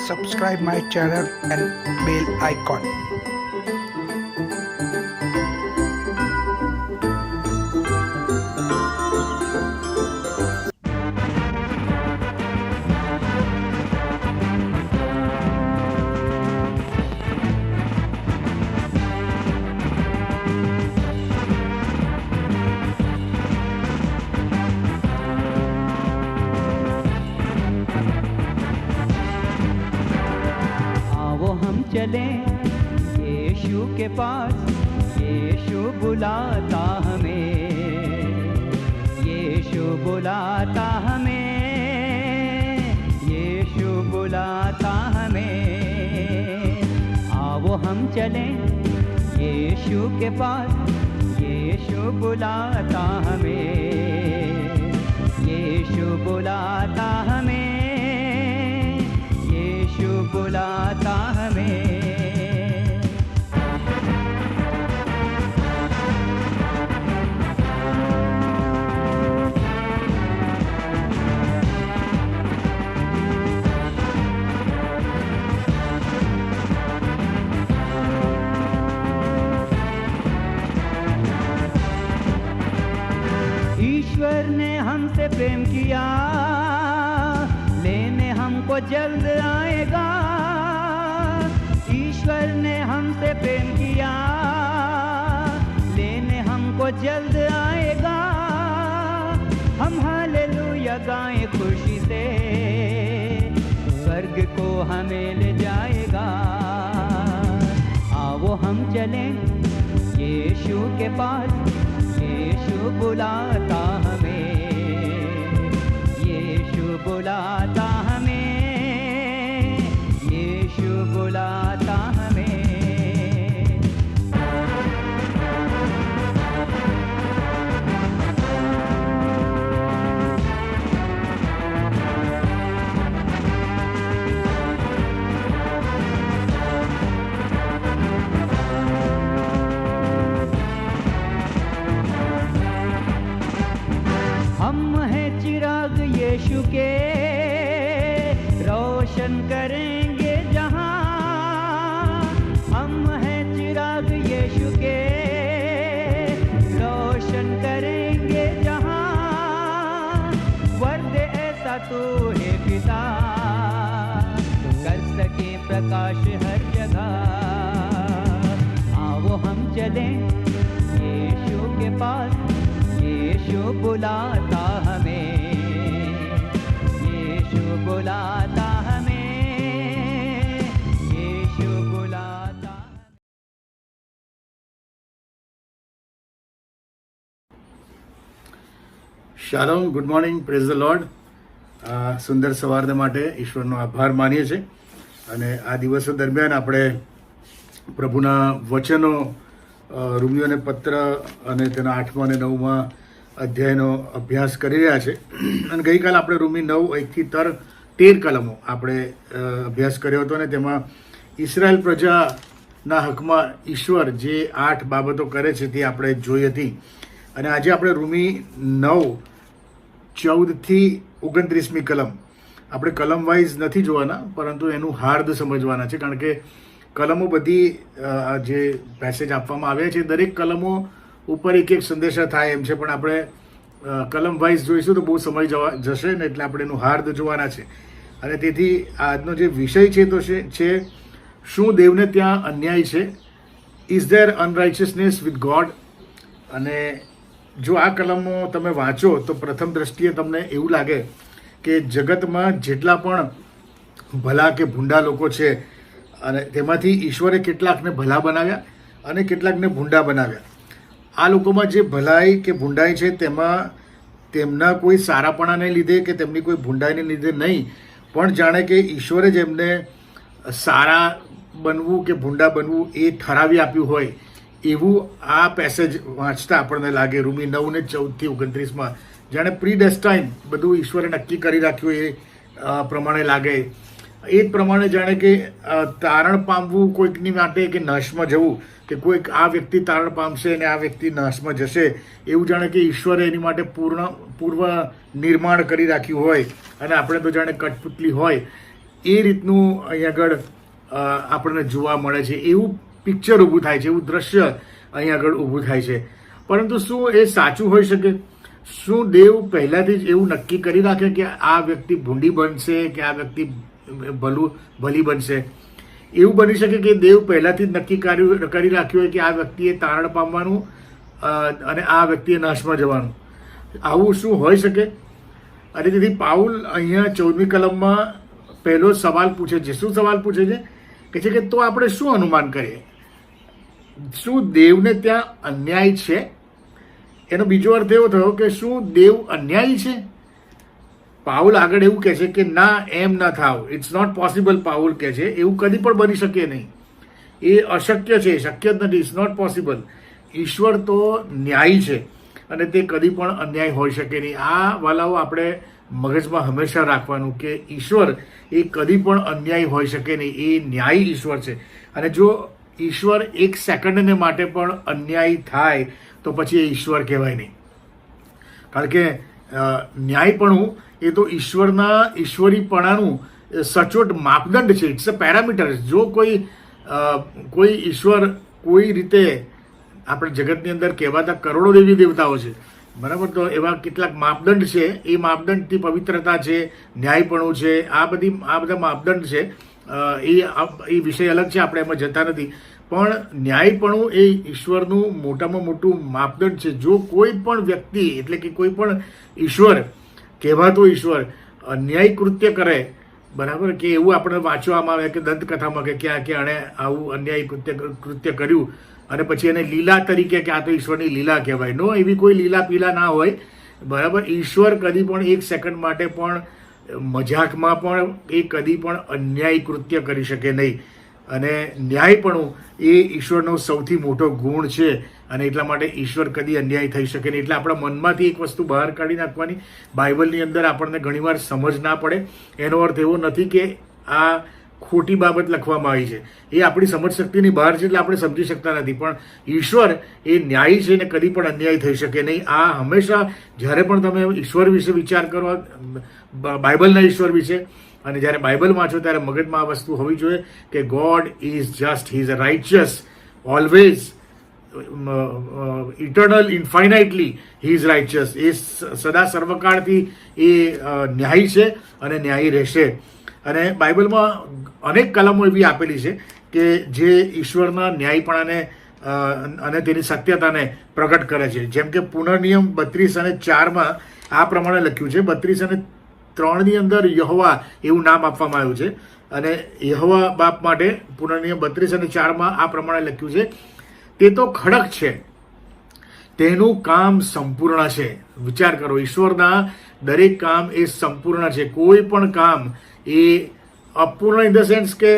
subscribe my channel and bell icon. चले यीशु के पास, यीशु बुलाता हमें, यीशु बुलाता हमें, यीशु बुलाता हमें। आओ हम चलें यीशु के पास, यीशु बुलाता हमें, यीशु बुलाता हमें, यीशु बुलाता हमें। ईश्वर ने हमसे प्रेम किया, लेने हमको जल्द आएगा। ईश्वर ने हमसे प्रेम किया, लेने हमको जल्द आएगा। हम हालेलुया गाएं खुशी से, स्वर्ग को हमें ले जाएगा। आओ हम चलें यीशु के पास, यीशु बुलाता हमें, यीशु बुलाता हमें, यीशु बुलाता हमें। हम हैं चिराग यीशु के, रोशन करेंगे जहां। हम हैं चिराग यीशु के, रोशन करेंगे जहां। वर्द ऐसा तू है पिता, कर सके प्रकाश हर जगह। आओ हम चलें यीशु के पास, यीशु बुलाता हमें, यीशु बुलाता हमें, यीशु बुलाता। શાલોમ, good morning, praise the Lord. સુંદર સવારને માટે ઈશ્વરનો આભાર માનીએ છીએ અને આ દિવસો દરમિયાન આપણે પ્રભુના વચનો, રોમિયોને પત્ર અને તેના 8મા અને 9મા અધ્યાયનો અભ્યાસ કરી રહ્યા છે. અને ગઈકાલે આપણે રોમી 9:1 થી 13 કલમો આપણે અભ્યાસ કર્યો હતો અને તેમાં ઇઝરાયલ પ્રજાના હકમાં ઈશ્વર જે 8 બાબતો કરે છે તે આપણે જોઈ હતી. અને આજે આપણે રોમી 9:14 થી 29મી કલમ, આપણે કલમ વાઇઝ નથી જોવાના, પરંતુ એનું હાર્દ સમજવાના છે. કારણ કે કલમો બધી જે પેસેજ આપવામાં આવ્યા છે દરેક કલમો ઉપર એક એક સંદેશા થાય એમ છે, પણ આપણે કલમ વાઇઝ જોઈશું તો બહુ સમય જશે ને, એટલે આપણે એનું હાર્દ જોવાના છે. અને તેથી આજનો જે વિષય છે તો છે શું દેવને ત્યાં અન્યાય છે? Is there unrighteousness with God? અને જો આ કલમો તમે વાંચો તો પ્રથમ દ્રષ્ટિએ તમને એવું લાગે કે જગતમાં જેટલા પણ ભલા કે ભૂંડા લોકો છે અને તેમાંથી ઈશ્વરે કેટલાકને ભલા બનાવ્યા અને કેટલાકને ભૂંડા બનાવ્યા. આ લોકોમાં જે ભલાઈ કે ભૂંડાઈ છે તેમાં તેમના કોઈ સારાપણાને લીધે કે તેમની કોઈ ભૂંડાઈને લીધે નહીં, પણ જાણે કે ઈશ્વરે જ એમને સારા બનવું કે ભૂંડા બનવું એ ઠરાવી આપ્યું હોય એવું આ પેસેજ વાંચતા આપણને લાગે. રોમી 9:14 થી 29માં જાણે પ્રીડેસ્ટાઇન બધું ઈશ્વરે નક્કી કરી રાખ્યું એ પ્રમાણે લાગે. એ જ પ્રમાણે જાણે કે તારણ પામવું કોઈકની માટે કે નાશમાં જવું, કે કોઈક આ વ્યક્તિ તારણ પામશે અને આ વ્યક્તિ નાશમાં જશે, એવું જાણે કે ઈશ્વરે એની માટે પૂર્વ નિર્માણ કરી રાખ્યું હોય અને આપણે તો જાણે કઠપુતલી હોય એ રીતનું અહીં આગળ આપણને જોવા મળે છે. એવું પિક્ચર ઊભું થાય છે, એવું દ્રશ્ય અહીં આગળ ઊભું થાય છે. પરંતુ શું એ સાચું હોઈ શકે? શું દેવ પહેલાથી જ એવું નક્કી કરી રાખે કે આ વ્યક્તિ ભૂંડી બનશે કે આ વ્યક્તિ ભલી બનશે? એવું બની શકે કે દેવ પહેલાથી જ નક્કી કરી રાખ્યું હોય કે આ વ્યક્તિએ તારણ પામવાનું અને આ વ્યક્તિએ નાશમાં જવાનું. આવું શું હોઈ શકે? અને તેથી પાઉલ અહીંયા 14મી કલમમાં પહેલો સવાલ પૂછે છે. શું સવાલ પૂછે છે? કે છે કે તો આપણે શું અનુમાન કરીએ? શું દેવને ત્યાં અન્યાય છે? એનો બીજો અર્થ એવો થયો કે શું દેવ અન્યાયી છે? પાઉલ આગળ એવું કહે છે કે ના, એમ ના થાવ. It's not possible. પાઉલ કહે છે એવું કદી પણ બની શકે નહીં. એ અશક્ય છે, શક્ય જ નથી. It's not possible. ઈશ્વર તો ન્યાયી છે અને તે કદી પણ અન્યાય હોઈ શકે નહીં. આ વાલાઓ આપણે મગજમાં હંમેશા રાખવાનું કે ઈશ્વર એ કદી પણ અન્યાયી હોઈ શકે નહીં. એ ન્યાયી ઈશ્વર છે. અને જો ઈશ્વર એક સેકન્ડને માટે પણ અન્યાયી થાય તો પછી એ ઈશ્વર કહેવાય નહીં. કારણ કે ન્યાયપણું એ તો ઈશ્વરીપણાનું સચોટ માપદંડ છે. It's a parameter. જો કોઈ ઈશ્વર કોઈ રીતે આપણે જગતની અંદર કહેવાતા કરોડો દેવી દેવતાઓ છે, બરાબર, તો એવા કેટલાક માપદંડ છે. એ માપદંડથી પવિત્રતા છે, ન્યાયપણું છે, આ બધા માપદંડ છે. એ વિષય અલગ છે, આપણે એમાં જતા નથી. પણ ન્યાયપણું એ ઈશ્વરનું મોટામાં મોટું માપદંડ છે. જો કોઈ પણ વ્યક્તિ એટલે કે કોઈ પણ ઈશ્વર, કહેવાતો ઈશ્વર અન્યાય કૃત્ય કરે, બરાબર, કે એવું આપણે વાંચવામાં આવે કે દંતકથામાં કે ક્યાં કે આણે આવું અન્યાય કૃત્ય કર્યું અને પછી એને લીલા તરીકે કે આ તો ઈશ્વરની લીલા કહેવાય. નો, એવી કોઈ લીલા પીલા ના હોય, બરાબર. ઈશ્વર કદી પણ એક સેકન્ડ માટે પણ મજાકમાં પણ એ કદી પણ અન્યાય કૃત્ય કરી શકે નહીં. અને ન્યાયપણું એ ઈશ્વરનો સૌથી મોટો ગુણ છે અને એટલા માટે ઈશ્વર કદી અન્યાય થઈ શકે નહીં. એટલે આપણા મનમાંથી એક વસ્તુ બહાર કાઢી નાખવાની. બાઇબલની અંદર આપણને ઘણીવાર સમજ ના પડે. એનો અર્થ એવો નથી કે આ ખોટી બાબત લખવામાં આવી છે. એ આપણી સમજ શક્તિની બહાર છે એટલે આપણે સમજી શકતા નથી. પણ ઈશ્વર એ ન્યાયી છે ને કદી પણ અન્યાય થઈ શકે નહીં. આ હંમેશા જ્યારે પણ તમે ઈશ્વર વિશે વિચાર કરો, બાઇબલના ઈશ્વર વિશે, અને જ્યારે બાઇબલ વાંચો ત્યારે મગજમાં આ વસ્તુ હોવી જોઈએ કે God is just, he is a righteous, always, eternal, infinitely he is righteous. એ સદા સર્વકાળથી એ ન્યાયી છે અને ન્યાયી રહેશે. અને બાઇબલમાં અનેક કલમો એવી આપેલી છે કે જે ઈશ્વરના ન્યાયપણાને અને તેની સત્યતાને પ્રગટ કરે છે. જેમ કે પુનર્નિયમ 32 અને 4માં આ પ્રમાણે લખ્યું છે. 32 અને 3ની અંદર યહોવા એવું નામ આપવામાં આવ્યું છે. અને યહોવા બાપ માટે પુનર્નિયમ 32 અને 4માં આ પ્રમાણે લખ્યું છે, તે તો ખડક છે, તેનું કામ સંપૂર્ણ છે. વિચાર કરો, ઈશ્વરના દરેક કામ એ સંપૂર્ણ છે. કોઈ પણ કામ એ અપૂર્ણ ઇન ધ સેન્સ કે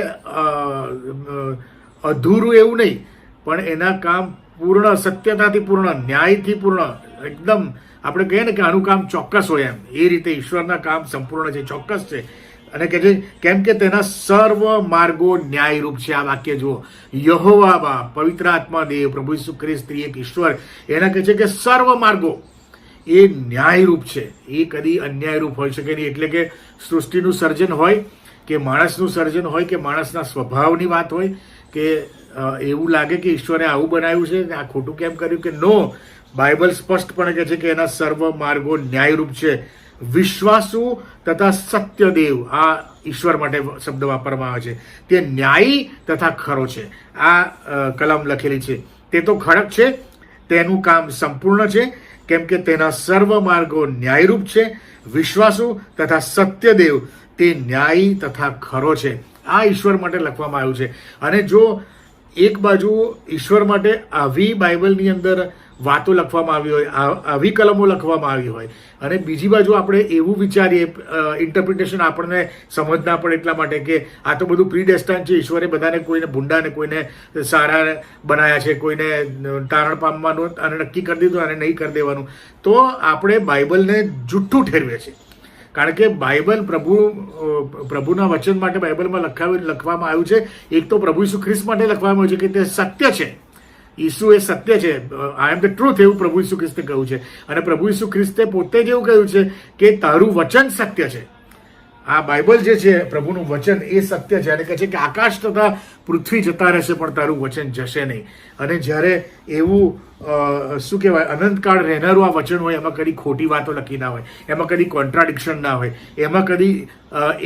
અધૂરું એવું નહીં, પણ એના કામ પૂર્ણ, સત્યતાથી પૂર્ણ, ન્યાયથી પૂર્ણ, એકદમ આપણે કહીએ ને કે આનું કામ ચોક્કસ હોય એમ, એ રીતે ઈશ્વરના કામ સંપૂર્ણ છે, ચોક્કસ છે. અને કે છે કેમ કે તેના સર્વ માર્ગો ન્યાયરૂપ છે. આ વાક્ય જુઓ, યહોવા બાપ, પવિત્ર આત્મા દેવ, પ્રભુ ઈસુ ખ્રિસ્ત એક ઈશ્વર, એના કહે છે કે સર્વ માર્ગો એ ન્યાયરૂપ છે. એ કદી અન્યાયરૂપ હોઈ શકે નહીં. એટલે કે સૃષ્ટિનું સર્જન હોય કે માણસનું સર્જન હોય કે માણસના સ્વભાવની વાત હોય કે એવું લાગે કે ઈશ્વરે આવું બનાવ્યું છે, આ ખોટું કેમ કર્યું, કે નો, બાઇબલ સ્પષ્ટપણે કહે છે કે એના સર્વ માર્ગો ન્યાયરૂપ છે. વિશ્વાસુ તથા સત્યદેવ, આ ઈશ્વર માટે શબ્દ વાપરવામાં આવે છે. તે ન્યાયી તથા ખરો છે. આ કલમ લખેલી છે. તે તો ખડક છે, તેનું કામ સંપૂર્ણ છે, કેમ કે તેના સર્વ માર્ગો ન્યાયરૂપ છે. વિશ્વાસુ તથા સત્યદેવ, તે ન્યાયી તથા ખરો છે. આ ઈશ્વર માટે લખવામાં આવ્યું છે. અને જો એક બાજુ ઈશ્વર માટે આવી બાઇબલની અંદર વાતો લખવામાં આવી હોય, આવી કલમો લખવામાં આવી હોય, અને બીજી બાજુ આપણે એવું વિચારીએ, ઇન્ટરપ્રિટેશન આપણને સમજ ના પડે એટલા માટે કે આ તો બધું પ્રીડેસ્ટાઇન છે, ઈશ્વરે બધાને, કોઈને ભૂંડાને કોઈને સારા બનાવ્યા છે, કોઈને તારણ પામવાનું અને નક્કી કરી દીધું અને નહીં કરી દેવાનું, તો આપણે બાઇબલને જુઠ્ઠું ઠેરવીએ છીએ. કારણ કે બાઇબલ પ્રભુના વચન માટે બાઇબલમાં લખવામાં આવ્યું છે. એક તો પ્રભુ ઈસુ ખ્રિસ્ત માટે લખવામાં આવ્યું છે કે તે સત્ય છે, ઈસુ એ સત્ય છે, આઈ એમ ધ ટ્રુથ, એવું પ્રભુ ઈસુ ખ્રિસ્તે કહ્યું છે. અને પ્રભુ ઈસુ ખ્રિસ્તે પોતે જ એવું કહ્યું છે કે તારું વચન સત્ય છે. આ બાઇબલ જે છે પ્રભુનું વચન એ સત્ય છે અને કહે છે કે આકાશ તથા પૃથ્વી જતા રહેશે પણ તારું વચન જશે નહીં. અને જ્યારે એવું શું કહેવાય અનંતકાળ રહેનારું આ વચન હોય એમાં કદી ખોટી વાતો લખી ના હોય, એમાં કદી કોન્ટ્રાડિક્શન ના હોય, એમાં કદી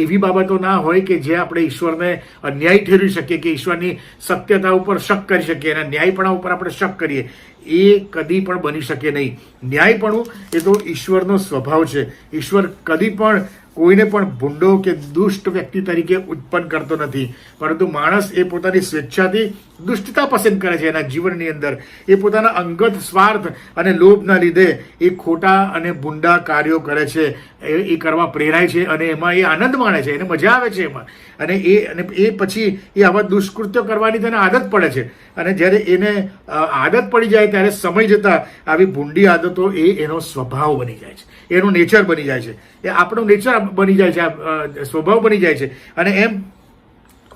એવી બાબતો ના હોય કે જે આપણે ઈશ્વરને અન્યાય ઠેરવી શકીએ, કે ઈશ્વરની સત્યતા ઉપર શક કરી શકીએ, એના ન્યાયપણા ઉપર આપણે શક કરીએ. એ કદી પણ બની શકે નહીં. ન્યાયપણું એ તો ઈશ્વરનો સ્વભાવ છે. ઈશ્વર કદી પણ કોઈને પણ ભૂંડો કે દુષ્ટ વ્યક્તિ તરીકે ઉત્પન્ન કરતો નથી, પરંતુ માણસ એ પોતાની સ્વેચ્છાથી દુષ્ટતા પસંદ કરે છે એના જીવનની અંદર. એ પોતાના અંગત સ્વાર્થ અને લોભના લીધે એ ખોટા અને ભૂંડા કાર્યો કરે છે, એ કરવા પ્રેરાય છે અને એમાં એ આનંદ માણે છે, એને મજા આવે છે એમાં. અને એ પછી એ આવા દુષ્કૃત્યો કરવાની તેને આદત પડે છે. અને જ્યારે એને આદત પડી જાય ત્યારે સમય જતાં આવી ભૂંડી આદતો એ એનો સ્વભાવ બની જાય છે, એનું નેચર બની જાય છે, એ આપણું નેચર બની જાય છે, સ્વભાવ બની જાય છે. અને એમ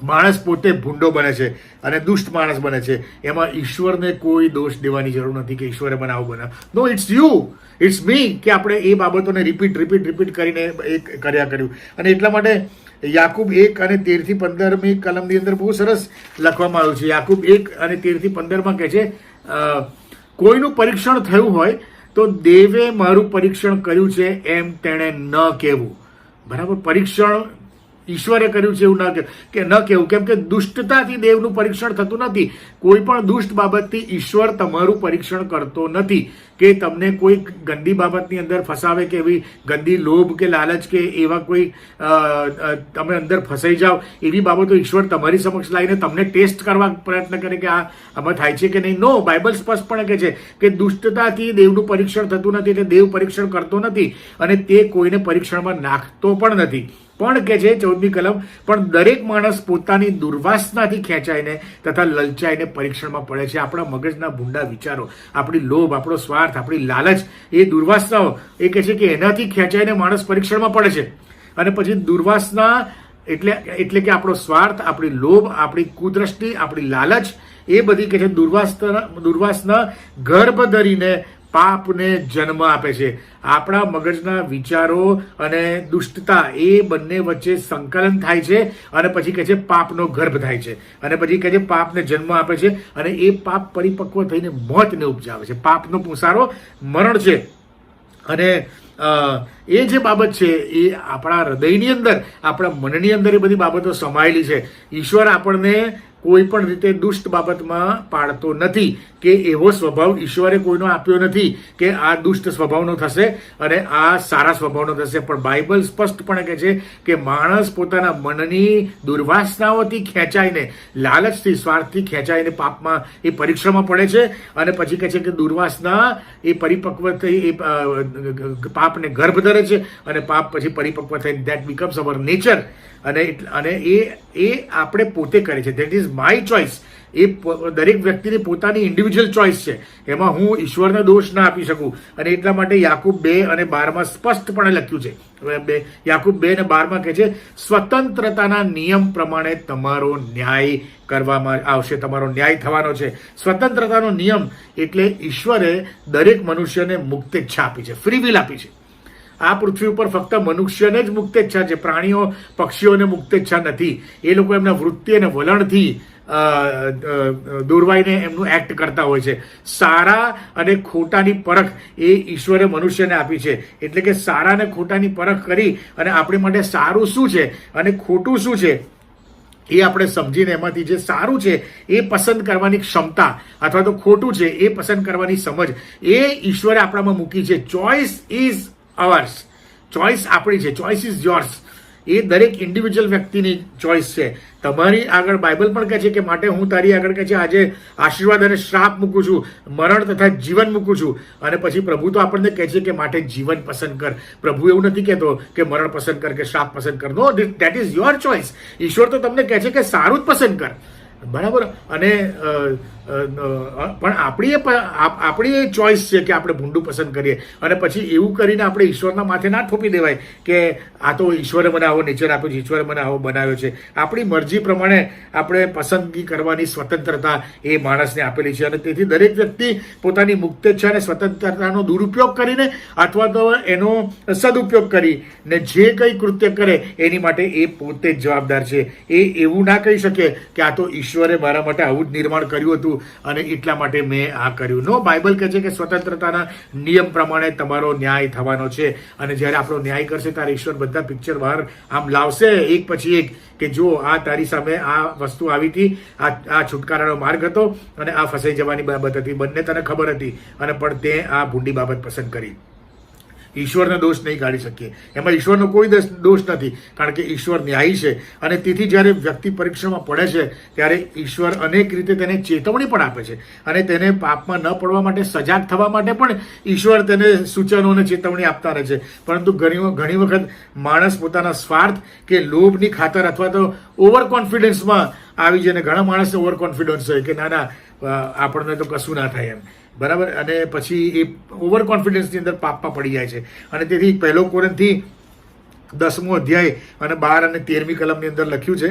માણસ પોતે ભૂંડો બને છે અને દુષ્ટ માણસ બને છે. એમાં ઈશ્વરને કોઈ દોષ દેવાની જરૂર નથી કે ઈશ્વરે બનાવ બનાવ. નો, ઇટ્સ યુ, ઇટ્સ મી, કે આપણે એ બાબતોને રિપીટ કરીને એ કર્યા કર્યું. અને એટલા માટે યાકૂબ 1 અને 13-15 કલમની અંદર બહુ સરસ લખવામાં આવ્યું છે. યાકૂબ 1 અને 13-15 કહે છે, કોઈનું પરીક્ષણ થયું હોય તો દેવે મારું પરીક્ષણ કર્યું છે એમ તેણે ન કહેવું. બરાબર, પરીક્ષણ ઈશ્વરે કર્યું છે એવું ન કહેવું. કેમ કે દુષ્ટતાથી દેવનું પરીક્ષણ થતું નથી. કોઈ પણ દુષ્ટ બાબતથી ઈશ્વર તમારું પરીક્ષણ કરતો નથી કે તમને કોઈ ગંદી બાબતની અંદર ફસાવે, કે એવી ગંદી લોભ કે લાલચ કે એવા કોઈ તમે અંદર ફસાઈ જાઓ એવી બાબતો ઈશ્વર તમારી સમક્ષ લાવીને તમને ટેસ્ટ કરવા પ્રયત્ન કરે કે આમાં થાય છે કે નહીં. નો, બાઇબલ સ્પષ્ટપણે કહે છે કે દુષ્ટતાથી દેવનું પરીક્ષણ થતું નથી, એટલે દેવ પરીક્ષણ કરતો નથી અને તે કોઈને પરીક્ષણમાં નાખતો પણ નથી. પણ કે છે 14મી કલમ, પણ દરેક માણસ પોતાની દુર્વાસનાથી ખેંચાઈને તથા લલચાઈને પરીક્ષણમાં પડે છે. આપણા મગજના ભૂંડા વિચારો, આપણી લોભ, આપણો સ્વાર્થ, આપણી લાલચ, એ દુર્વાસનાઓ, એ કહે છે કે એનાથી ખેંચાઈને માણસ પરીક્ષણમાં પડે છે. અને પછી દુર્વાસના એટલે કે આપણો સ્વાર્થ, આપણી લોભ, આપણી કુદ્રષ્ટિ, આપણી લાલચ, એ બધી કે છે દુર્વાસના ગર્ભ ધરીને પાપને જન્મ આપે છે. આપણા મગજના વિચારો અને દુષ્ટતા એ બંને વચ્ચે સંકલન થાય છે અને પછી કહે છે પાપનો ગર્ભ થાય છે. અને પછી કહે છે પાપને જન્મ આપે છે અને એ પાપ પરિપક્વ થઈને મોતને ઉપજાવે છે. પાપનો પુસારો મરણ છે. અને એ જે બાબત છે એ આપણા હૃદયની અંદર, આપણા મનની અંદર એ બધી બાબતો સમાયેલી છે. ઈશ્વર આપણને કોઈ પણ રીતે દુષ્ટ બાબતમાં પાડતો નથી, કે એવો સ્વભાવ ઈશ્વરે કોઈનો આપ્યો નથી કે આ દુષ્ટ સ્વભાવનો થશે અને આ સારા સ્વભાવનો થશે. પણ બાઇબલ સ્પષ્ટપણે કહે છે કે માણસ પોતાના મનની દુર્વાસનાઓથી ખેંચાઈને, લાલચથી, સ્વાર્થથી ખેંચાઈને પાપમાં, એ પરીક્ષામાં પડે છે. અને પછી કહે છે કે દુર્વાસના એ પરિપક્વ થઈ એ પાપને ગર્ભ ધરે છે અને પાપ પછી પરિપક્વ થઈને દેટ બીકમ્સ અવર નેચર. અને એ આપણે પોતે કરે છે. That is my choice. એ દરેક વ્યક્તિની પોતાની ઇન્ડિવિજ્યુઅલ ચોઇસ છે. એમાં હું ઈશ્વરને દોષ ના આપી શકું. અને એટલા માટે યાકૂબ 2 અને 12 સ્પષ્ટપણે લખ્યું છે. યાકૂબ 2 અને 12 કહે છે, સ્વતંત્રતાના નિયમ પ્રમાણે તમારો ન્યાય કરવામાં આવશે, તમારો ન્યાય થવાનો છે. સ્વતંત્રતાનો નિયમ એટલે ઈશ્વરે દરેક મનુષ્યને મુક્ત ઈચ્છા આપી છે, ફ્રી વિલ આપી છે. આ પૃથ્વી ઉપર ફક્ત મનુષ્યને જ મુક્ત ઈચ્છા છે, પ્રાણીઓ, પક્ષીઓને મુક્ત ઈચ્છા નથી. એ લોકો એમના વૃત્તિ અને વલણથી દોરવાઈને એમનું એક્ટ કરતા હોય છે. સારા અને ખોટાની પરખ એ ઈશ્વરે મનુષ્યને આપી છે. એટલે કે સારા અને ખોટાની પરખ કરી અને આપણી માટે સારું શું છે અને ખોટું શું છે એ આપણે સમજીને એમાંથી જે સારું છે એ પસંદ કરવાની ક્ષમતા, અથવા તો ખોટું છે એ પસંદ કરવાની સમજ, એ ઈશ્વરે આપણામાં મૂકી છે. Choice is hours. ચોઇસ આપણી છે. Choice is yours. એ દરેક ઇન્ડિવિજ્યુઅલ વ્યક્તિની ચોઇસ છે. તમારી આગળ બાઇબલ પણ કહે છે કે માટે હું તારી આગળ કહે છે આજે આશીર્વાદ અને શ્રાપ મૂકું છું, મરણ તથા જીવન મૂકું છું. અને પછી પ્રભુ તો આપણને કહે છે કે માટે જીવન પસંદ કર. પ્રભુ એવું નથી કહેતો કે મરણ પસંદ કર કે શ્રાપ પસંદ કર. નો, ધેટ ઇઝ યોર ચોઇસ. ઈશ્વર તો તમને કહે છે કે સારું જ પસંદ કર. બરાબર. અને પણ આપણી એ ચોઈસ છે કે આપણે ભૂંડું પસંદ કરીએ અને પછી એવું કરીને આપણે ઈશ્વરના માથે ના થોપી દેવાય કે આ તો ઈશ્વરે મને આવો નેચર આપ્યો છે, ઈશ્વરે મને આવો બનાવ્યો છે. આપણી મરજી પ્રમાણે આપણે પસંદગી કરવાની સ્વતંત્રતા એ માણસને આપેલી છે અને તેથી દરેક વ્યક્તિ પોતાની મુક્તેચ્છા અને સ્વતંત્રતાનો દુરુપયોગ કરીને અથવા તો એનો સદુપયોગ કરીને જે કંઈ કૃત્ય કરે એની માટે એ પોતે જ જવાબદાર છે. એ એવું ના કહી શકે કે આ તો ઈશ્વરે મારા માટે આવું જ નિર્માણ કર્યું હતું અને એટલા માટે મેં આ કર્યું. નો, બાઇબલ કહે છે કે સ્વતંત્રતાના નિયમ પ્રમાણે તમારો ન્યાય થવાનો છે અને જ્યારે આપણો ન્યાય કરશે ત્યારે ઈશ્વર બધા પિક્ચર બહાર આમ લાવશે એક પછી એક કે જો આ તારી સામે આ વસ્તુ આવી હતી, આ છુટકારાનો માર્ગ હતો અને આ ફસાઈ જવાની બાબત હતી, બંને તને ખબર હતી અને પણ તે આ ભૂંડી બાબત પસંદ કરી. ઈશ્વરનો દોષ નહીં કાઢી શકીએ, એમાં ઈશ્વરનો કોઈ દોષ નથી કારણ કે ઈશ્વર ન્યાયી છે અને તેથી જ્યારે વ્યક્તિ પરીક્ષામાં પડે છે ત્યારે ઈશ્વર અનેક રીતે તેને ચેતવણી પણ આપે છે અને તેને પાપમાં ન પડવા માટે સજાગ થવા માટે પણ ઈશ્વર તેને સૂચનો અને ચેતવણી આપતા રહે છે. પરંતુ ઘણી વખત માણસ પોતાના સ્વાર્થ કે લોભની ખાતર અથવા તો ઓવર કોન્ફિડન્સમાં આવી જાય. ઘણા માણસને ઓવર કોન્ફિડન્સ હોય કે ના આપણને તો કશું ના થાય એમ, બરાબર. અને પછી એ ઓવર કોન્ફિડન્સની અંદર પાપમાં પડી જાય છે અને તેથી 1 કોરિન્થી 10મો અધ્યાય અને 12 અને 13મી કલમની અંદર લખ્યું છે.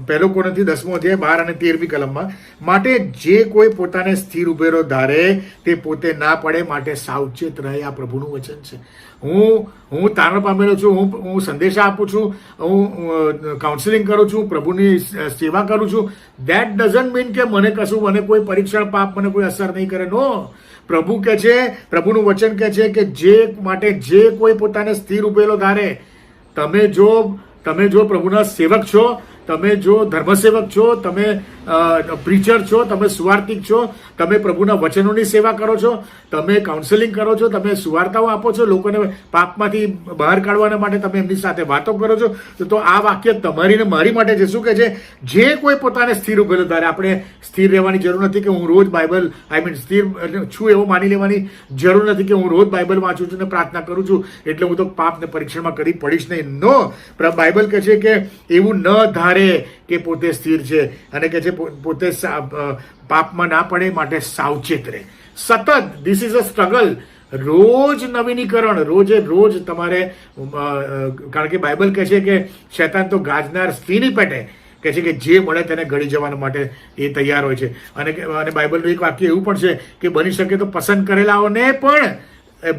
1 કોરિન્થી 10મો અધ્યાય 12 અને 13મી કલમમાં, માટે જે કોઈ પોતાને સ્થિર ઉભેરો ધારે તે પોતે ના પડે માટે સાવચેત રહે. આ પ્રભુનું વચન છે. હું તારણ પામેલો છું, હું સંદેશા આપું છું, હું કાઉન્સિલિંગ કરું છું, પ્રભુની સેવા કરું છું. દેટ ડઝન્ટ મીન કે મને કોઈ પરીક્ષણ પાપ મને કોઈ અસર નહીં કરે. નો, પ્રભુ કહે છે, પ્રભુનું વચન કહે છે કે જે કોઈ પોતાને સ્થિર ઉભેલો ધારે, તમે જો પ્રભુના સેવક છો, તમે જો ધર્મસેવક છો, તમે પ્રીચર છો, તમે સુવાર્તિક છો, તમે પ્રભુના વચનોની સેવા કરો છો, તમે કાઉન્સેલિંગ કરો છો, તમે સુવાર્તાઓ આપો છો, લોકોને પાપમાંથી બહાર કાઢવાના માટે તમે એમની સાથે વાતો કરો છો, તો આ વાક્ય તમારી ને મારી માટે છે. શું કહે છે? જે કોઈ પોતાને સ્થિર ઉભેલો ધારે. આપણે સ્થિર રહેવાની જરૂર નથી કે હું રોજ બાઇબલ સ્થિર છું એવું માની લેવાની જરૂર નથી કે હું રોજ બાઇબલ વાંચું છું ને પ્રાર્થના કરું છું એટલે હું તો પાપને પરીક્ષણમાં કદી પડીશ નહીં. નો, બાઇબલ કહે છે કે એવું ન ધારે કે પોતે સ્થિર છે અને કે છે પોતે પાપમાં ના પડે માટે સાવચેત રહે. સતત ધીસ ઇઝ અ સ્ટ્રગલ. રોજ નવીનીકરણ, રોજ તમારે, કારણ કે બાઇબલ કહે છે કે શૈતાન તો ગાજનાર સિંહની પેટે કહે છે કે જે મળે તેને ગળી જવા માટે એ તૈયાર હોય છે. અને બાઇબલનું એક વાક્ય એવું પણ છે કે બની શકે તો પસંદ કરેલાઓને પણ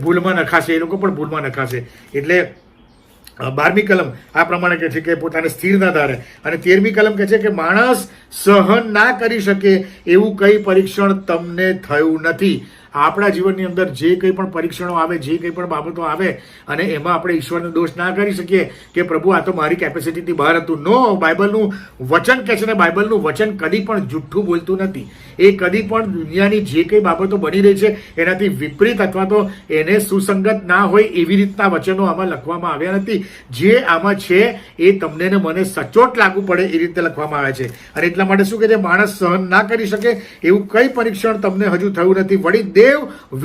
ભૂલમાં નખાશે, એ લોકો પણ ભૂલમાં નખાશે. એટલે 12મી કલમ આ પ્રમાણે કહે છે કે પોતાને સ્થિર ના ધારે અને 13મી કલમ કહે છે કે માણસ સહન ના કરી શકે એવું કઈ પરીક્ષણ તમને થયું નથી. આપણા જીવનની અંદર જે કંઈ પણ પરીક્ષણો આવે, જે કંઈ પણ બાબતો આવે અને એમાં આપણે ઈશ્વરનો દોષ ના કરી શકીએ કે પ્રભુ આ તો મારી કેપેસિટીથી બહાર હતું. નો, બાઇબલનું વચન કહે છે ને બાઇબલનું વચન કદી પણ જુઠ્ઠું બોલતું નથી. એ કદી પણ દુનિયાની જે કંઈ બાબતો બની રહી છે એનાથી વિપરીત અથવા તો એને સુસંગત ના હોય એવી રીતના વચનો આમાં લખવામાં આવ્યા નથી. જે આમાં છે એ તમને ને મને સચોટ લાગુ પડે એ રીતે લખવામાં આવે છે. અને એટલા માટે શું કહે છે? માણસ સહન ના કરી શકે એવું કઈ પરીક્ષણ તમને હજુ થયું નથી. વળી દેવ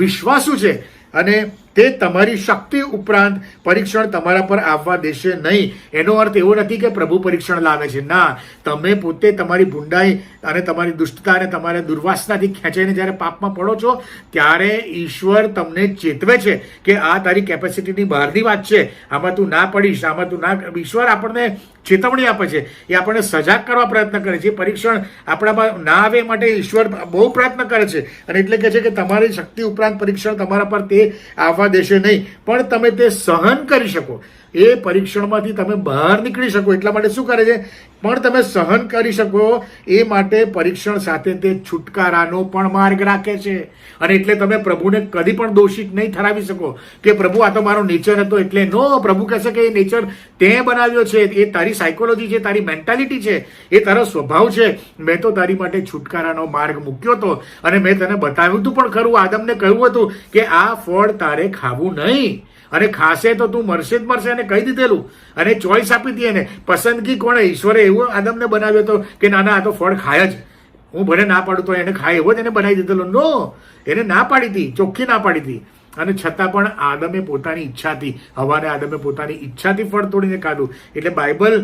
વિશ્વાસુ છે અને તે તમારી શક્તિ ઉપરાંત પરીક્ષણ તમારા પર આવવા દેશે નહીં. એનો અર્થ એવો નથી કે પ્રભુ પરીક્ષણ લાવે છે. ના, તમે પોતે તમારી ભૂંડાઈ અને તમારી દુષ્ટતા અને તમારા દુર્વાસનાથી ખેંચાઈને જ્યારે પાપમાં પડો છો ત્યારે ઈશ્વર તમને ચેતવે છે કે આ તારી કેપેસિટીની બહારની વાત છે, આમાં તું ના પડીશ, આમાં તું ના. ઈશ્વર આપણને ચેતવણી આપે છે, એ આપણને સજાગ કરવા પ્રયત્ન કરે છે. પરીક્ષણ આપણામાં ના આવે માટે ઈશ્વર બહુ પ્રયત્ન કરે છે અને એટલે કહે છે કે તમારી શક્તિ ઉપરાંત પરીક્ષણ તમારા પર તે આવવા દેશે નહીં, પણ તમે તે સહન કરી શકો. એ પરીક્ષણમાંથી તમે બહાર નીકળી શકો એટલા માટે શું કરે છે? પણ તમે સહન કરી શકો એ માટે પરીક્ષણ સાથે તે છુટકારાનો પણ માર્ગ રાખે છે. અને એટલે તમે પ્રભુને કદી પણ દોષિત નહીં ઠરાવી શકો કે પ્રભુ આ તો મારો નેચર હતો એટલે. નો, પ્રભુ કહેશે કે એ નેચર તે બનાવ્યો છે, એ તારી સાયકોલોજી છે, તારી મેન્ટાલિટી છે, એ તારો સ્વભાવ છે. મેં તો તારી માટે છુટકારાનો માર્ગ મૂક્યો હતો અને મેં તને બતાવ્યું હતું પણ ખરું. આદમને કહ્યું હતું કે આ ફળ તારે ખાવું નહીં અને ખાશે તો તું મરશે જ મરશે અને કહી દીધેલું અને ચોઈસ આપી હતી એને. પસંદગી કોણે? ઈશ્વરે એવું આદમને બનાવ્યો હતો કે ના આ તો ફળ ખાય જ. હું ભલે ના પાડું તો એને ખાય એવો જ એને બનાવી દીધેલો. નો, એને ના પાડી હતી, ચોખ્ખી ના પાડી હતી. અને છતાં પણ આદમે પોતાની ઈચ્છાથી, હવાને આદમે પોતાની ઈચ્છાથી ફળ તોડીને ખાધું. એટલે બાઇબલ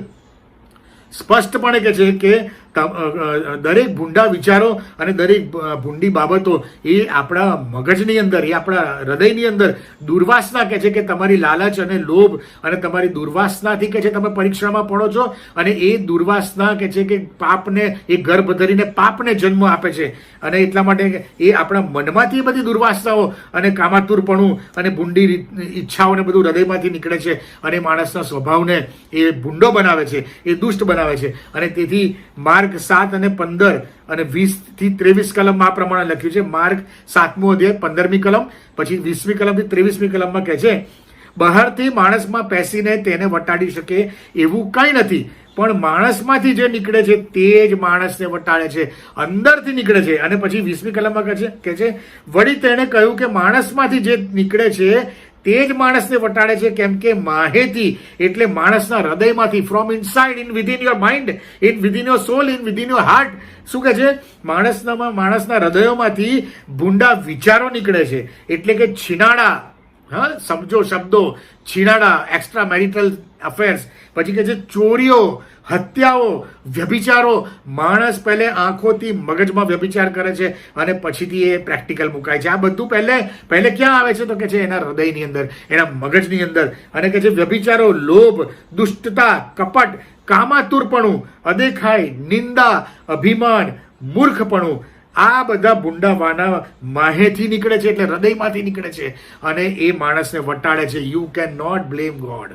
સ્પષ્ટપણે કહે છે કે દરેક ભૂંડા વિચારો અને દરેક ભૂંડી બાબતો એ આપણા મગજની અંદર, એ આપણા હૃદયની અંદર દુર્વાસના કહે છે કે તમારી લાલચ અને લોભ અને તમારી દુર્વાસનાથી કહે છે તમે પરીક્ષામાં પડો છો, અને એ દુર્વાસના કહે છે કે પાપને, એ ગર્ભ ધરીને પાપને જન્મ આપે છે. અને એટલા માટે એ આપણા મનમાંથી બધી દુર્વાસનાઓ અને કામાતુરપણું અને ભૂંડી ઈચ્છાઓને બધું હૃદયમાંથી નીકળે છે અને માણસના સ્વભાવને એ ભૂંડો બનાવે છે, એ દુષ્ટ બનાવે છે. અને તેથી માર્ક 7 અને 15 અને 20 થી 23 કલમમાં આ પ્રમાણે લખ્યું છે. માર્ક 7મો અધ્યાય 15મી કલમ, પછી 20મી કલમથી 23મી કલમમાં કહે છે, બહારથી માણસમાં પેસીને તેને વટાડી શકે એવું કંઈ નથી, પણ માણસમાંથી જે નીકળે છે તે જ માણસને વટાડે છે, અંદરથી નીકળે છે. અને પછી 20મી કલમમાં કહે છે, વળી તેણે કહ્યું કે માણસમાંથી જે નીકળે છે તે જ માણસને વટાડે છે, કેમ કે માહેથી એટલે માણસના હૃદયમાંથી, from inside, in within your mind, in within your soul, in within your heart, શું કહે છે, માણસના હૃદયોમાંથી ભૂંડા વિચારો નીકળે છે, એટલે કે છીનાડા, હા સમજો શબ્દો, છીનાડા, એક્સ્ટ્રા મેરિટલ અફેર્સ, પછી કહે છે ચોરીઓ, હત્યાઓ, વ્યભિચારો. માણસ પહેલે આંખોથી મગજમાં વ્યભિચાર કરે છે અને પછીથી એ પ્રેક્ટિકલ મુકાય છે. આ બધું પહેલે ક્યાં આવે છે તો કે છે એના હૃદયની અંદર, એના મગજની અંદર. અને કે છે વ્યભિચારો, લોભ, દુષ્ટતા, કપટ, કામાતુરપણું, અદેખાઈ, નિંદા, અભિમાન, મૂર્ખપણું. આ બધા ભૂંડાવાના માહેથી નીકળે છે, એટલે હૃદયમાંથી નીકળે છે અને એ માણસને વટાડે છે. You can not blame God.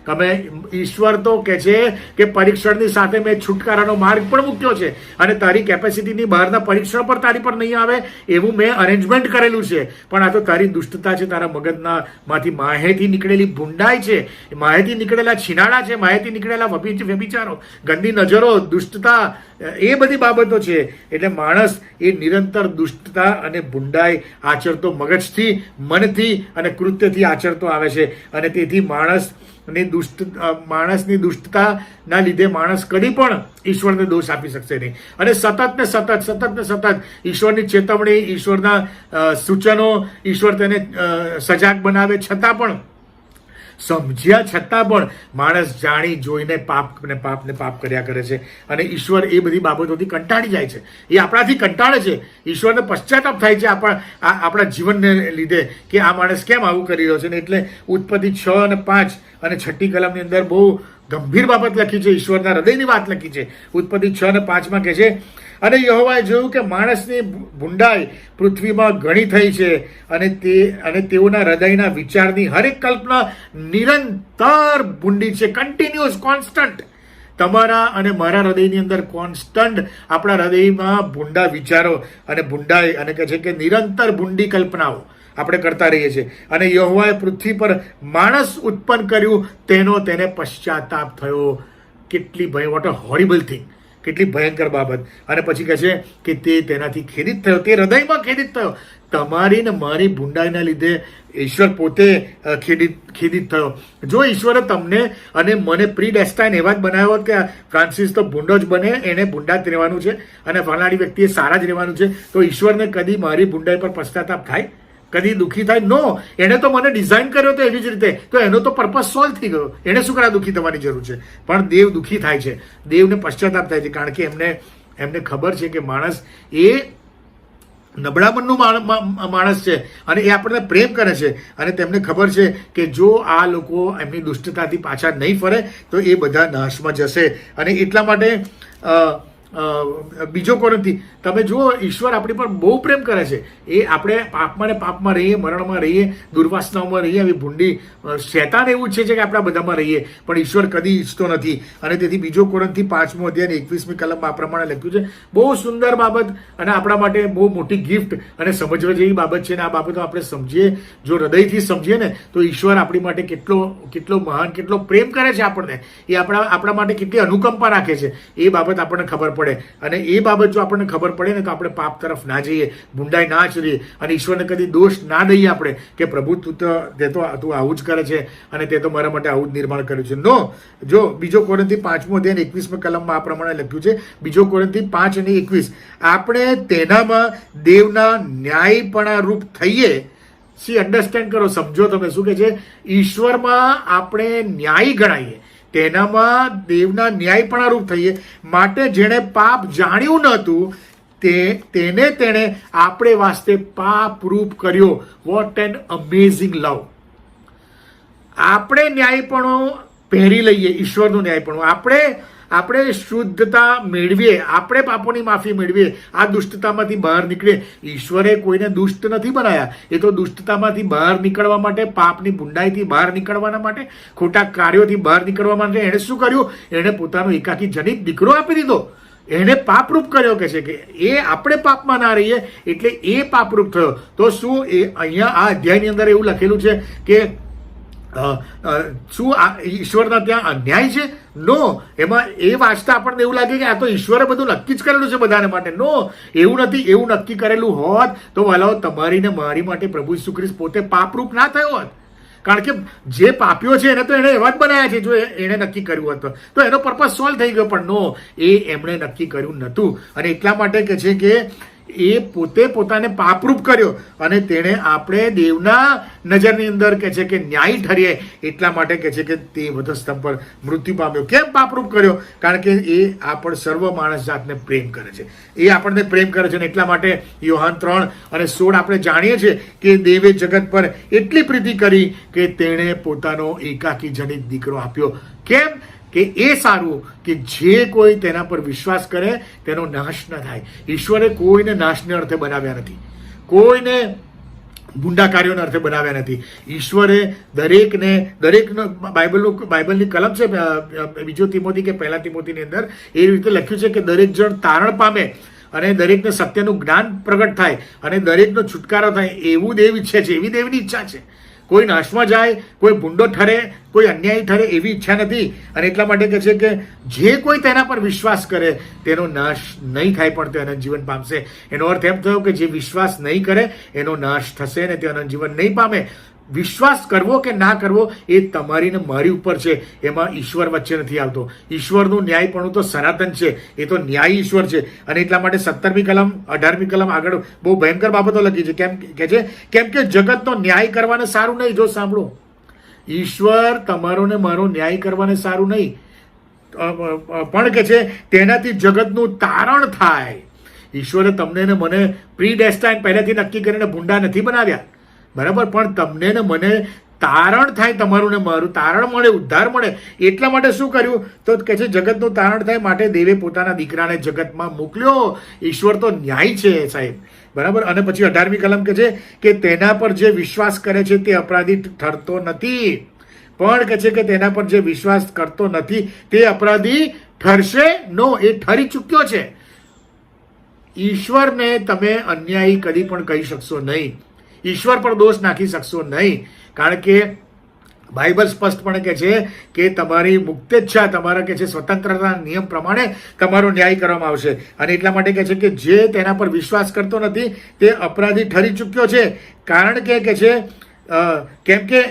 તમે, ઈશ્વર તો કહે છે કે પરીક્ષણની સાથે મેં છુટકારાનો માર્ગ પણ મૂક્યો છે અને તારી કેપેસિટીની બહારના પરીક્ષણ પર તારી પર નહીં આવે એવું મેં અરેન્જમેન્ટ કરેલું છે. પણ આ તો તારી દુષ્ટતા છે, તારા મગજના માંથી માહેથી નીકળેલી ભૂંડાઈ છે, માહેથી નીકળેલા છીનાડા છે, માહેથી નીકળેલા વ્યભિચારો, ગંદી નજરો, દુષ્ટતા, એ બધી બાબતો છે. એટલે માણસ એ નિરંતર દુષ્ટતા અને ભૂંડાઈ આચરતો, મગજથી, મનથી અને કૃત્યથી આચરતો આવે છે. અને તેથી માણસની દુષ્ટતાના લીધે માણસ કદી પણ ઈશ્વરને દોષ આપી શકશે નહીં. અને સતત ઈશ્વરની ચેતવણી, ઈશ્વરના સૂચનો, ઈશ્વર તેને સજાગ બનાવે છતાં પણ, સમજ્યા છતાં પણ માણસ જાણી જોઈને પાપ કર્યા કરે છે. અને ઈશ્વર એ બધી બાબતોથી કંટાળી જાય છે, એ આપણાથી કંટાળે છે. ઈશ્વરને પશ્ચાતાપ થાય છે આપણા જીવનને લીધે કે આ માણસ કેમ આવું કરી રહ્યો છે. ને એટલે ઉત્પત્તિ 6 અને 5 અને 6ઠ્ઠી કલમની અંદર બહુ ગંભીર બાબત લખી છે, ઈશ્વરના હૃદયની વાત લખી છે. ઉત્પત્તિ 6 અને 5માં કહે છે, અને યહોવાએ જોયું કે માણસની ભૂંડાઈ પૃથ્વીમાં ઘણી થઈ છે અને તેઓના હૃદયના વિચારની હરેક કલ્પના નિરંતર ભૂંડી છે. Continuous, constant. તમારા અને મારા હૃદયની અંદર કોન્સ્ટન્ટ આપણા હૃદયમાં ભૂંડા વિચારો અને ભૂંડાઈ, અને કહે છે કે નિરંતર ભૂંડી કલ્પનાઓ આપણે કરતા રહીએ છીએ. અને યહોવાએ પૃથ્વી પર માણસ ઉત્પન્ન કર્યું, તેને પશ્ચાતાપ થયો. કેટલી વોટ અ હોરિબલ થિંગ, કેટલી ભયંકર બાબત. અને પછી કહે છે કે તે તેનાથી ખેદિત થયો, તે હૃદયમાં ખેદિત થયો. તમારી ને મારી ભૂંડાઈના લીધે ઈશ્વર પોતે ખેદિત થયો. જો ઈશ્વરે તમને અને મને પ્રીડેસ્ટાઇન એવા જ બનાવ્યો હોત કે ફ્રાન્સિસ તો ભૂંડો જ બને, એને ભૂંડા જ રહેવાનું છે અને ફલાણી વ્યક્તિએ સારા જ રહેવાનું છે, તો ઈશ્વરને કદી મારી ભૂંડાઈ પર પશ્ચાતાપ થાય? કદી દુઃખી થાય? નો. એણે તો મને ડિઝાઇન કર્યો તો એવી જ રીતે, તો એનો તો પર્પઝ સોલ્વ થઈ ગયો. એને શું કરા દુઃખી થવાની જરૂર છે? પણ દેવ દુઃખી થાય છે, દેવને પશ્ચાતાપ થાય છે, કારણ કે એમને ખબર છે કે માણસ એ નબળા મનનું માણસ છે અને એ આપણને પ્રેમ કરે છે. અને તેમને ખબર છે કે જો આ લોકો એમની દુષ્ટતાથી પાછા નહીં ફરે તો એ બધા નાશમાં જશે. અને એટલા માટે બીજો કોરંથી તમે જુઓ, ઈશ્વર આપણી પર બહુ પ્રેમ કરે છે. એ આપણે પાપમાં રહીએ, મરણમાં રહીએ, દુર્વાસનાઓમાં રહીએ, આવી ભૂંડી શેતાન એવું છે કે આપણા બધામાં રહીએ, પણ ઈશ્વર કદી ઈચ્છતો નથી. અને તેથી બીજો કોરંથી 5મો અધ્યાય 21મી કલમમાં આ પ્રમાણે લખ્યું છે. બહુ સુંદર બાબત અને આપણા માટે બહુ મોટી ગિફ્ટ અને સમજવા જેવી બાબત છે. અને આ બાબતો આપણે સમજીએ, જો હૃદયથી સમજીએ ને, તો ઈશ્વર આપણી માટે કેટલો મહાન, કેટલો પ્રેમ કરે છે આપણને, એ આપણા માટે કેટલી અનુકંપા રાખે છે, એ બાબત આપણને ખબર પડે. અને એ બાબત જો આપણને ખબર પડે ને, તો આપણે પાપ તરફ ના જઈએ, ભૂંડાઈ ના ચડીએ અને ઈશ્વરને કદી દોષ ના દઈએ આપણે કે પ્રભુ તું આવું જ કરે છે અને તે તો મારા માટે આવું જ નિર્માણ કર્યું છે. નો. જો બીજો કોરિન્થી 5મો અધ્યાય 21મી કલમમાં આ પ્રમાણે લખ્યું છે. બીજો કોરિન્થી 5 અને 21, આપણે તેનામાં દેવના ન્યાયપણા રૂપ થઈએ. અન્ડરસ્ટેન્ડ કરો, સમજો તમે શું કે છે? ઈશ્વરમાં આપણે ન્યાયી ગણાઈએ. તેનામાં દેવના ન્યાયપણા રૂપ થઈએ. માટે જેણે પાપ જાણ્યું નહોતું તેને તેણે આપણે વાસ્તે પાપ રૂપ કર્યો. વોટ એન અમેઝિંગ લવ. આપણે ન્યાયપણું પહેરી લઈએ, ઈશ્વરનું ન્યાયપણું. આપણે શુદ્ધતા મેળવીએ, આપણે પાપોની માફી મેળવીએ, આ દુષ્ટતામાંથી બહાર નીકળીએ. ઈશ્વરે કોઈને દુષ્ટ નથી બનાવ્યા. એ તો દુષ્ટતામાંથી બહાર નીકળવા માટે, પાપની બુંડાઈથી બહાર નીકળવાના માટે, ખોટા કાર્યોથી બહાર નીકળવા માટે એણે શું કર્યું? એણે પોતાનો એકાકી જનિત દીકરો આપી દીધો. એને પાપરૂપ કર્યો કે છે કે એ આપણે પાપમાં ના રહીએ એટલે એ પાપરૂપ થયો. તો શું એ અહીંયા આ અધ્યાયની અંદર એવું લખેલું છે કે શું આ ઈશ્વરના ત્યાં અન્યાય છે? નો. એમાં એ વાંચતા આપણને એવું લાગે કે આ તો ઈશ્વરે બધું નક્કી જ કરેલું છે બધાને માટે. નો, એવું નથી. એવું નક્કી કરેલું હોત તો વાલાઓ તમારી ને મારી માટે પ્રભુ ઈસુ ખ્રિસ્ત પોતે પાપરૂપ ના થયો હોત. કારણ કે જે પાપીઓ છે એને તો એને એવા જ બનાવ્યા છે. જો એને નક્કી કર્યું હતું તો એનો પર્પઝ સોલ્વ થઈ ગયો. પણ નો, એ એમણે નક્કી કર્યું નહોતું. અને એટલા માટે કે છે કે એ પોતે પોતાને પાપરૂપ કર્યો અને તેણે આપણે દેવના નજરની અંદર કે છે કે ન્યાય ઠરીએ. એટલા માટે કે છે કે તે વધસ્તંભ પર મૃત્યુ પામ્યો. કેમ પાપરૂપ કર્યો? કારણ કે એ આપણ સર્વ માણસ જાતને પ્રેમ કરે છે. એ આપણને પ્રેમ કરે છે. એટલા માટે યોહાન 3:16 આપણે જાણીએ છીએ કે દેવે જગત પર એટલી પ્રીતિ કરી કે તેણે પોતાનો એકાકી જનિત દીકરો આપ્યો. કેમ? કે એ સારું કે જે કોઈ તેના પર વિશ્વાસ કરે તેનો નાશ ન થાય. ઈશ્વરે કોઈને નાશને અર્થે બનાવ્યા નથી, કોઈને ગુંડા કાર્યોના અર્થે બનાવ્યા નથી. ઈશ્વરે દરેકનો બાઇબલની કલમ છે, બીજો તિમોથી કે પહેલા તિમોથીની અંદર એ રીતે લખ્યું છે કે દરેક જણ તારણ પામે અને દરેકને સત્યનું જ્ઞાન પ્રગટ થાય અને દરેકનો છુટકારો થાય એવું દેવ ઈચ્છે છે. એવી દેવની ઈચ્છા છે. કોઈ નાશમાં જાય, કોઈ ભૂંડો ઠરે, કોઈ અન્યાયી ઠરે એવી ઈચ્છા નથી. અને એટલા માટે કહે છે કે જે કોઈ તેના પર વિશ્વાસ કરે તેનો નાશ નહીં થાય પણ તે અનંત જીવન પામશે. એનો અર્થ એમ થયો કે જે વિશ્વાસ નહીં કરે એનો નાશ થશે અને તે અનંત જીવન નહીં પામે. વિશ્વાસ કરવો કે ના કરવો એ તમારી ને મારી ઉપર છે. એમાં ઈશ્વર વચ્ચે નથી આવતો. ઈશ્વરનું ન્યાયપણું તો સનાતન છે. એ તો ન્યાયી ઈશ્વર છે. અને એટલા માટે 17મી કલમ 18મી કલમ આગળ બહુ ભયંકર બાબતો લખી છે. કેમ કે જગતનો ન્યાય કરવાને સારું નહીં. જો સાંભળો, ઈશ્વર તમારો ને મારો ન્યાય કરવાને સારું નહીં, પણ કે છે તેનાથી જગતનું તારણ થાય. ઈશ્વરે તમને ને મને પ્રીડેસ્ટાઇન પહેલેથી નક્કી કરીને ભૂંડા નથી બનાવ્યા, બરાબર? પણ તમને ને મને તારણ થાય, તમારું ને મારું તારણ મળે, ઉદ્ધાર મળે. એટલા માટે શું કર્યું? તો કે છે જગતનું તારણ થાય માટે દેવે પોતાના દીકરાને જગતમાં મોકલ્યો. ઈશ્વર તો ન્યાય છે સાહેબ, બરાબર? અને પછી 18મી કલમ કે છે કે તેના પર જે વિશ્વાસ કરે છે તે અપરાધી ઠરતો નથી, પણ કે છે કે તેના પર જે વિશ્વાસ કરતો નથી તે અપરાધી ઠરશે. નો, એ ઠરી ચૂક્યો છે. ઈશ્વરને તમે અન્યાયી કદી પણ કહી શકશો નહીં. ઈશ્વર પર દોષ નાખી શકશો નહીં. કારણ કે બાઇબલ સ્પષ્ટપણે કહે છે કે તમારી મુક્તેચ્છા, તમારા કે છે સ્વતંત્રતા નિયમ પ્રમાણે તમારો ન્યાય કરવામાં આવશે. અને એટલા માટે કહે છે કે જે તેના પર વિશ્વાસ કરતો નથી તે અપરાધી ઠરી ચૂક્યો છે. કારણ કે છે કેમ કે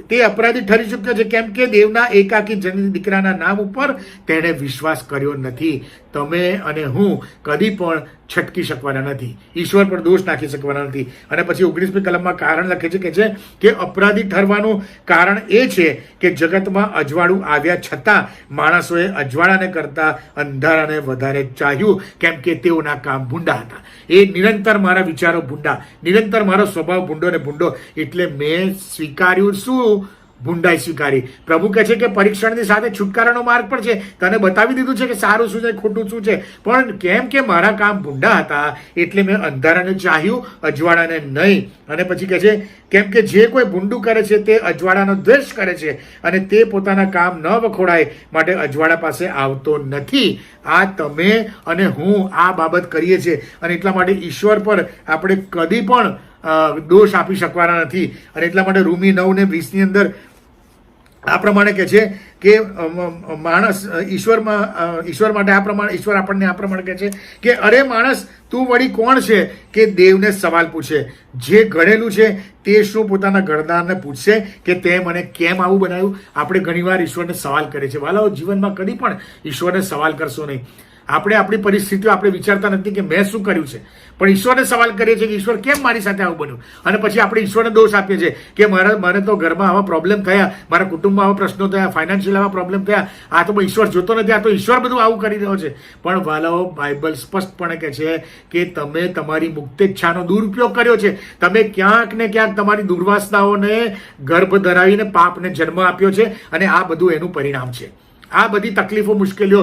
તે અપરાધી ઠરી ચૂક્યો છે કેમ કે દેવના એકાકી જનિત દીકરાના નામ ઉપર તેણે વિશ્વાસ કર્યો નથી. તમે અને હું કદી પણ છટકી શકવાના નથી, ઈશ્વર પર દોષ નાખી શકવાના નથી. અને પછી 19મી કલમમાં કારણ લખે છે કે અપરાધી ઠરવાનું કારણ એ છે કે જગતમાં અજવાળું આવ્યા છતાં માણસોએ અજવાળાને કરતા અંધારાને વધારે ચાહ્યું, કેમ કે તેઓના કામ ભૂંડા હતા. એ નિરંતર મારા વિચારો ભૂંડા, નિરંતર મારો સ્વભાવ ભૂંડો ને ભૂંડો. એટલે મેં સ્વીકાર્યું શું? ભૂંડાઈ સ્વીકારી. પ્રભુ કહે છે કે પરીક્ષણની સાથે છુટકારાનો માર્ગ પણ છે. તને બતાવી દીધું છે કે સારું શું છે, ખોટું શું છે. પણ કેમ કે મારા કામ ભૂંડા હતા એટલે મેં અંધારાને ચાહ્યું, અજવાળાને નહીં. અને પછી કહે છે કેમ કે જે કોઈ ભૂંડું કરે છે તે અજવાળાનો દ્વેષ કરે છે અને તે પોતાના કામ ન વખોડાય માટે અજવાળા પાસે આવતો નથી. આ તમે અને હું આ બાબત કરીએ છીએ. અને એટલા માટે ઈશ્વર પર આપણે કદી પણ દોષ આપી શકવાના નથી. અને એટલા માટે રોમી 9:20 અંદર આ પ્રમાણે કહે છે કે માણસ ઈશ્વર માટે આ પ્રમાણે, ઈશ્વર આપણને આ પ્રમાણે કહે છે કે અરે માણસ, તું વળી કોણ છે કે દેવને સવાલ પૂછે? જે ઘડેલું છે તે શું પોતાના ઘડનારને પૂછશે કે તે મને કેમ આવું બનાવ્યું? આપણે ઘણીવાર ઈશ્વરને સવાલ કરીએ છીએ. વાલાઓ, જીવનમાં કદી પણ ઈશ્વરને સવાલ કરશો નહીં. આપણે આપણી પરિસ્થિતિઓ આપણે વિચારતા નથી કે મેં શું કર્યું છે, પણ ઈશ્વરને સવાલ કરીએ છીએ કે ઈશ્વર કેમ મારી સાથે આવું બન્યું, અને પછી આપણે ઈશ્વરને દોષ આપીએ છીએ કે મને તો ઘરમાં આવા પ્રોબ્લેમ થયા, મારા કુટુંબમાં આવા પ્રશ્નો થયા, ફાઇનાન્શિયલ આવા પ્રોબ્લેમ થયા, આ તો ઈશ્વર જોતો નથી, આ તો ઈશ્વર બધું આવું કરી રહ્યો છે. પણ વાલાઓ, બાઇબલ સ્પષ્ટપણે કહે છે કે તમે તમારી મુક્તેચ્છાનો દુરુપયોગ કર્યો છે. તમે ક્યાંક ને ક્યાંક તમારી દુર્વાસનાઓને ગર્ભ ધરાવીને પાપને જન્મ આપ્યો છે, અને આ બધું એનું પરિણામ છે. આ બધી તકલીફો, મુશ્કેલીઓ,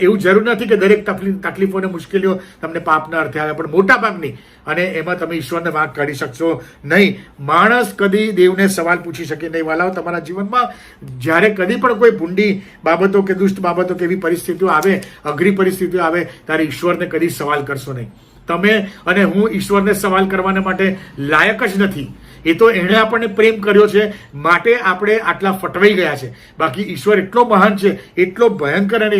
એવું જરૂર નથી કે દરેક તકલીફો અને મુશ્કેલીઓ તમને પાપના અર્થે આવે, પણ મોટા ભાગની, અને એમાં તમે ઈશ્વરને વાંક કાઢી શકશો નહીં. માણસ કદી દેવને સવાલ પૂછી શકે નહીં. વાલાઓ, તમારા જીવનમાં જ્યારે કદી પણ કોઈ ભૂંડી બાબતો કે દુષ્ટ બાબતો કે એવી પરિસ્થિતિઓ આવે, અઘરી પરિસ્થિતિઓ આવે, ત્યારે ઈશ્વરને કદી સવાલ કરશો નહીં. તમે અને હું ઈશ્વરને સવાલ કરવાને માટે લાયક જ નથી. એ તો એણે આપણને પ્રેમ કર્યો છે માટે આપણે આટલા ફટવાઈ ગયા છે. બાકી ઈશ્વર એટલો મહાન છે, એટલો ભયંકર અને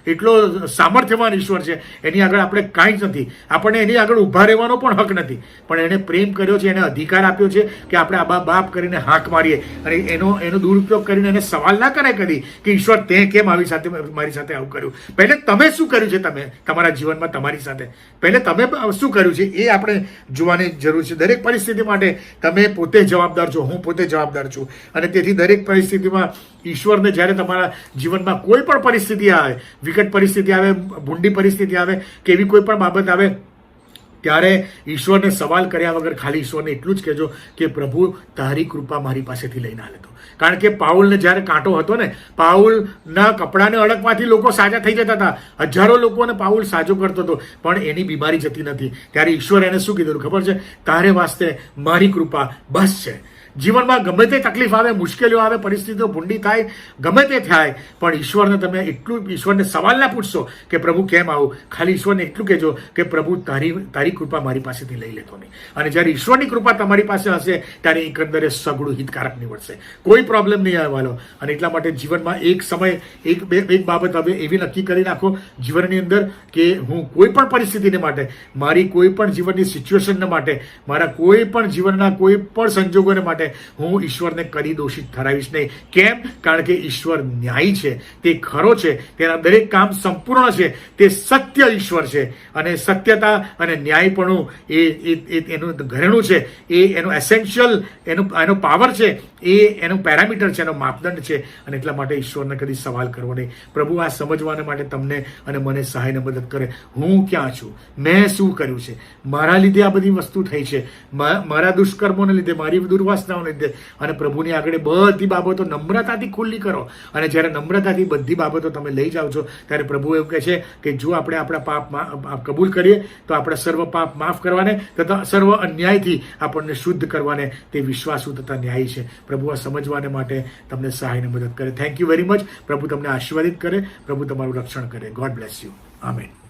એટલો સામર્થ્યવાન ઈશ્વર છે, એની આગળ આપણે કાંઈ જ નથી. આપણને એની આગળ ઊભા રહેવાનો પણ હક નથી. પણ એણે પ્રેમ કર્યો છે, એને અધિકાર આપ્યો છે કે આપણે આ બાપ કરીને હાંક મારીએ, અને એનો દુરુપયોગ કરીને એને સવાલ ના કરાય કદી કે ઈશ્વર તે કેમ મારી સાથે આવું કર્યું. પહેલે તમે શું કર્યું છે, તમે તમારા જીવનમાં તમારી સાથે પહેલે તમે શું કર્યું છે એ આપણે જોવાની જરૂર છે. દરેક પરિસ્થિતિ માટે તમે પોતે જવાબદાર છો, હું પોતે જવાબદાર છું. અને તેથી દરેક પરિસ્થિતિમાં ઈશ્વરને જ્યારે તમારા જીવનમાં કોઈ પણ પરિસ્થિતિ આવે, વિકટ પરિસ્થિતિ આવે, ભૂંડી પરિસ્થિતિ આવે, કે એવી કોઈ પણ બાબત આવે, ત્યારે ઈશ્વરને સવાલ કર્યા વગર ખાલી ઈશ્વરને એટલું જ કહેજો કે પ્રભુ, તારી કૃપા મારી પાસેથી લઈને આ લેતો. કારણ કે પાઉલને જ્યારે કાંટો હતો ને, પાઉલના કપડાને અડકવાથી લોકો સાજા થઈ જતા હતા. હજારો લોકોને પાઉલ સાજો કરતો હતો, પણ એની બીમારી જતી નથી. ત્યારે ઈશ્વર એને શું કીધું ખબર છે? તારે વાસ્તે મારી કૃપા બસ છે. જીવનમાં ગમે તે તકલીફ આવે, મુશ્કેલીઓ આવે, પરિસ્થિતિઓ ભૂંડી થાય, ગમે તે થાય, પણ ઈશ્વરને તમે ઈશ્વરને સવાલ ના પૂછશો કે પ્રભુ કેમ આવું. ખાલી ઈશ્વરને એટલું કહેજો કે પ્રભુ, તારી કૃપા મારી પાસેથી લઈ લેતો નહીં. અને જ્યારે ઈશ્વરની કૃપા તમારી પાસે હશે, ત્યારે એકંદરે સગળું હિતકારક નીવડશે, કોઈ પ્રોબ્લેમ નહીં આવવાનો. અને એટલા માટે જીવનમાં એક સમય એક બાબત હવે એવી નક્કી કરી નાખો જીવનની અંદર કે હું કોઈ પણ પરિસ્થિતિને માટે, મારી કોઈ પણ જીવનની સિચ્યુએશનને માટે, મારા કોઈ પણ જીવનના કોઈ પણ સંજોગોને માટે હું ઈશ્વરને કદી દોષિત ઠરાવીશ નહીં. કેમ? કારણ કે ઈશ્વર ન્યાયી છે, તે ખરો છે, તેના દરેક કામ સંપૂર્ણ છે, તે સત્ય ઈશ્વર છે. અને સત્યતા અને ન્યાયપણું એ એનું ઘરેણું છે, એ એનું એસેન્શિયલ, એનો પાવર છે, એ એનું પેરામીટર છે, એનો માપદંડ છે. અને એટલા માટે ઈશ્વરને કદી સવાલ કરવો નહીં. પ્રભુ આ સમજવાને માટે તમને અને મને સહાયને મદદ કરે. હું ક્યાં છું, મેં શું કર્યું છે, મારા લીધે આ બધી વસ્તુ થઈ છે, મારા દુષ્કર્મોને લીધે, મારી દુર્વાસના લીધે. અને પ્રભુની આગળ બધી બાબતો નમ્રતાથી ખુલ્લી કરો. અને જ્યારે નમ્રતાથી બધી બાબતો તમે લઈ જાઓ છો, ત્યારે પ્રભુ એવું કહે છે કે જો આપણે આપણા પાપ કબૂલ કરીએ તો આપણે સર્વ પાપ માફ કરવાને તથા સર્વ અન્યાયથી આપણને શુદ્ધ કરવાને તે વિશ્વાસુ તથા ન્યાયી છે. પ્રભુ આ સમજવાને માટે તમને સહાયને મદદ કરે. Thank you very much. પ્રભુ તમને આશીર્વાદિત કરે, પ્રભુ તમારું રક્ષણ કરે. God bless you. આમેન.